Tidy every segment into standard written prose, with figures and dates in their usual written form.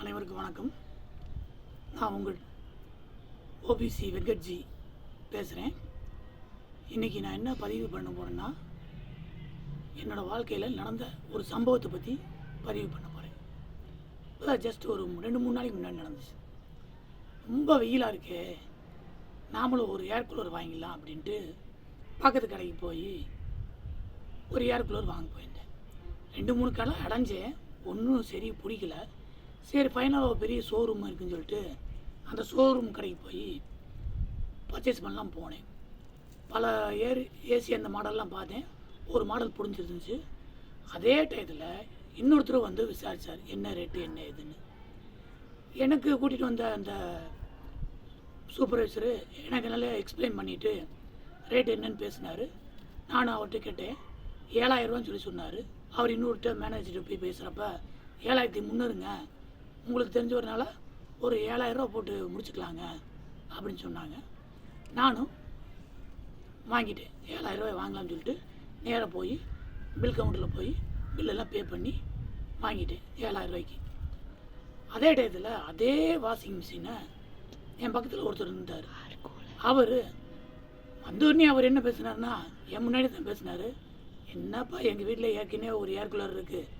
அனைவருக்கும் வணக்கம். நான் உங்கள் ஓபிசி வெங்கட்ஜி பேசுகிறேன். இன்றைக்கி நான் என்ன பதிவு பண்ண போகிறேன்னா, என்னோடய வாழ்க்கையில் நடந்த ஒரு சம்பவத்தை பற்றி பதிவு பண்ண போகிறேன். இப்போ ஜஸ்ட் ஒரு 2-3 நாளைக்கு முன்னாடி நடந்துச்சு. ரொம்ப வெயிலாக இருக்கே, நாமளும் ஒரு ஏர் கூலர் வாங்கிடலாம் அப்படின்ட்டு பக்கத்து கடைக்கு போய் ஒரு ஏர் கூலர் வாங்க போயிருந்தேன். 2-3 கடை அடைஞ்சேன், ஒன்றும் சரி பிடிக்கல. சரி ஃபைனலாக ஒரு பெரிய ஷோரூம் இருக்குதுன்னு சொல்லிட்டு அந்த ஷோரூம் கடைக்கு போய் பர்ச்சேஸ் பண்ணலாம் போனேன். பல ஏசி அந்த மாடல்லாம் பார்த்தேன். ஒரு மாடல் பிடிச்சிருந்துச்சு. அதே டயத்தில் இன்னொருத்தர் வந்து விசாரித்தார், என்ன ரேட்டு என்ன ஏதுன்னு. எனக்கு கூட்டிகிட்டு வந்த அந்த சூப்பர்வைசரு எனக்கு நல்லா எக்ஸ்பிளைன் பண்ணிவிட்டு ரேட் என்னன்னு பேசினார். நானும் அவர்கிட்ட கேட்டேன். 7,000 சொல்லி சொன்னார். அவர் இன்னொருத்த மேனேஜர்கிட்ட போய் பேசுகிறப்ப 7,300ங்க, உங்களுக்கு தெரிஞ்சவரனால ஒரு 7,000 போட்டு முடிச்சுக்கலாங்க அப்படின்னு சொன்னாங்க. நானும் வாங்கிட்டேன். 7,000 வாங்கலாம்னு சொல்லிட்டு நேராக போய் பில் கவுண்டரில் போய் பில்லெல்லாம் பே பண்ணி வாங்கிட்டேன் 7,000. அதே டயத்தில் அதே வாஷிங் மிஷினை என் பக்கத்தில் ஒருத்தர் இருந்தார். அவர் வந்தோடனே அவர் என்ன பேசினார்னா, என் முன்னாடி தான் பேசினார். என்னப்பா, எங்கள் வீட்டில் ஏற்கனவே ஒரு ஏர் கூலர் இருக்குது,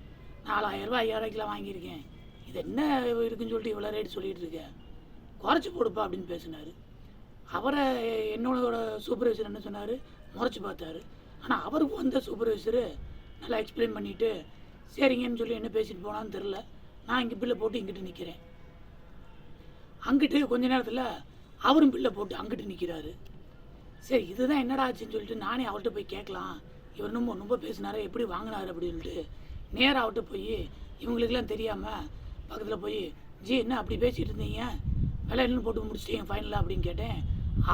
4,000 5,000 வாங்கியிருக்கேன், இது என்ன இருக்குன்னு சொல்லிட்டு இவ்வளோ ரேட் சொல்லிகிட்டு இருக்கேன், குறைச்சி போடுப்பா அப்படின்னு பேசினார். அவரை என்னோட சூப்பர்வைசர் என்ன சொன்னார், முறைச்சி பார்த்தாரு. ஆனால் அவருக்கு வந்த சூப்பர்வைசரு நல்லா எக்ஸ்பிளைன் பண்ணிவிட்டு சரிங்கன்னு சொல்லி என்ன பேசிட்டு போனான்னு தெரில. நான் இங்கே பில்லை போட்டு இங்கிட்டு நிற்கிறேன். அங்கிட்டு கொஞ்ச நேரத்தில் அவரும் பில்லை போட்டு அங்கிட்டு நிற்கிறாரு. சரி இதுதான் என்னடா ஆச்சுன்னு சொல்லிட்டு நானே அவர்கிட்ட போய் கேட்கலாம், இவர் ரொம்ப பேசினாரு, எப்படி வாங்கினார் அப்படின்ட்டு நேராக அவர்கிட்ட போய் இவங்களுக்கெல்லாம் தெரியாமல் பக்கத்தில் போய், ஜி என்ன அப்படி பேசிகிட்டு இருந்தீங்க, விலை என்ன போட்டு முடிச்சிட்டீங்க ஃபைனலாக அப்படின்னு கேட்டேன்.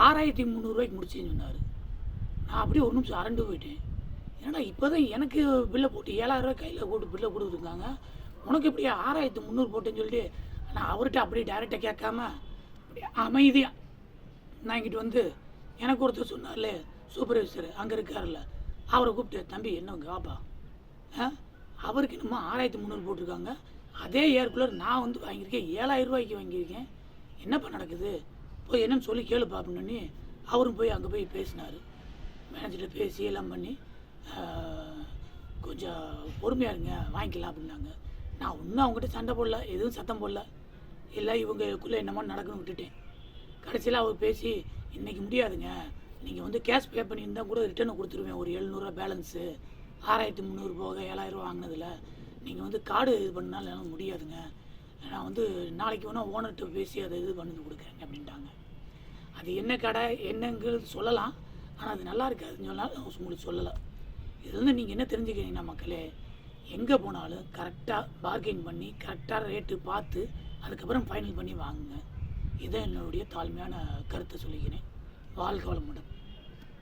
6,300 முடிச்சேன்னு சொன்னார். நான் அப்படியே ஒரு நிமிஷம் அரண்டு போயிட்டேன். ஏன்னா இப்போ தான் எனக்கு பில்லை போட்டு 7,000 கையில் போட்டு பில்லை கொடுத்துருக்காங்க, உனக்கு எப்படி 6,300 போட்டேன்னு சொல்லிட்டு நான் அவர்கிட்ட அப்படியே டைரெக்டாக கேட்காம அப்படியே அமைதியாக நான் இங்கிட்டு வந்து எனக்கு ஒருத்தர் சொன்னார்ல சூப்பர்வைசர் அங்கே இருக்கார்ல, அவரை கூப்பிட்டு, தம்பி என்னங்க வாப்பா, அவருக்கு என்னமோ 6,300 போட்டிருக்காங்க, அதே ஏர் கூலர் நான் வந்து வாங்கியிருக்கேன் 7,000 வாங்கியிருக்கேன், என்னப்பா நடக்குது, போய் என்னன்னு சொல்லி கேளுப்பா அப்படின்னு அவரும் போய் அங்கே போய் பேசினார். மேனேஜர்கிட்ட பேசி எல்லாம் பண்ணி கொஞ்சம் பொறுமையாக இருங்க வாங்கிக்கலாம் அப்படின்னாங்க. நான் ஒன்றும் அவங்ககிட்ட சண்டை போடல, எதுவும் சத்தம் போடல, இல்லை இவங்களுக்குள்ளே என்னமோ நடக்குன்னு விட்டுட்டேன். கடைசியில் அவர் பேசி, இன்றைக்கி முடியாதுங்க, நீங்கள் வந்து கேஷ் பே பண்ணியிருந்தால் கூட ரிட்டர்னை கொடுத்துருவேன், ஒரு 700 பேலன்ஸு, 6,300 போக 7,000 வாங்கினதில் நீங்கள் வந்து கார்டு இது பண்ணாலும் என்னால் முடியாதுங்க, நான் வந்து நாளைக்கு வேணால் ஓனர்கிட்ட பேசி அதை இது பண்ணி கொடுக்குறேங்க அப்படின்ட்டாங்க. அது என்ன கடை என்னங்கிறது சொல்லலாம், ஆனால் அது நல்லா இருக்காதுன்னு சொன்னாலும் உங்களுக்கு சொல்லலை. இது வந்து நீங்கள் என்ன தெரிஞ்சுக்கிறீங்கன்னா மக்களே, எங்கே போனாலும் கரெக்டாக பார்கெயின் பண்ணி கரெக்டாக ரேட்டு பார்த்து அதுக்கப்புறம் ஃபைனல் பண்ணி வாங்குங்க. இதை என்னுடைய தாழ்மையான கருத்தை சொல்லிக்கிறேன். வாழ்க வளமுடன்.